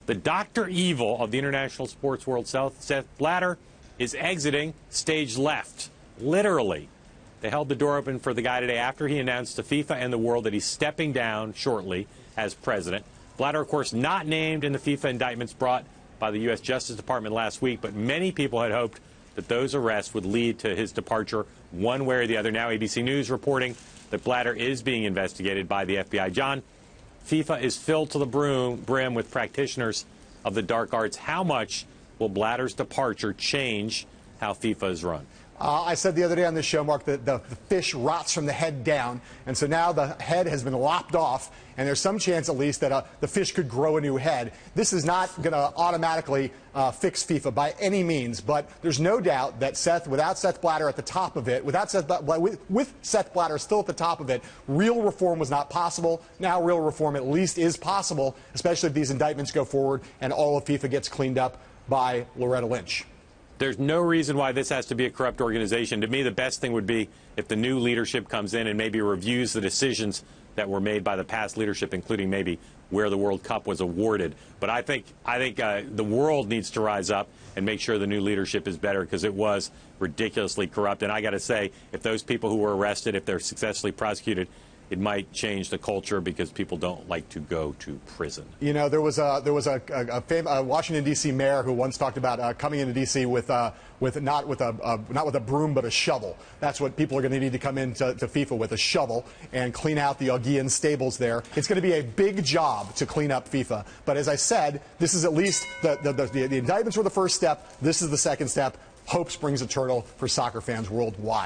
The Dr. Evil of the international sports world, Sepp Blatter, is exiting stage left, literally. They held the door open for the guy today after he announced to FIFA and the world that he's stepping down shortly as president. Blatter, of course, not named in the FIFA indictments brought by the U.S. Justice Department last week, but many people had hoped that those arrests would lead to his departure one way or the other. Now ABC News reporting that Blatter is being investigated by the FBI. John, FIFA is filled to the brim with practitioners of the dark arts. How much will Blatter's departure change how FIFA is run? I said the other day on this show, Mark, that the fish rots from the head down, and so now the head has been lopped off, and there's some chance at least that the fish could grow a new head. This is not going to automatically fix FIFA by any means, but there's no doubt that without Sepp Blatter at the top of it, with Sepp Blatter still at the top of it, real reform was not possible. Now real reform at least is possible, especially if these indictments go forward and all of FIFA gets cleaned up by Loretta Lynch. There's no reason why this has to be a corrupt organization. To me, the best thing would be if the new leadership comes in and maybe reviews the decisions that were made by the past leadership, including maybe where the World Cup was awarded. But I think the world needs to rise up and make sure the new leadership is better, because it was ridiculously corrupt. And I got to say, if those people who were arrested, if they're successfully prosecuted, it might change the culture, because people don't like to go to prison. You know, there was a Washington D.C. mayor who once talked about coming into D.C. not with a broom but a shovel. That's what people are going to need to come into FIFA with, a shovel, and clean out the Augean stables there. It's going to be a big job to clean up FIFA. But as I said, this is at least the indictments were the first step. This is the second step. Hope springs eternal for soccer fans worldwide.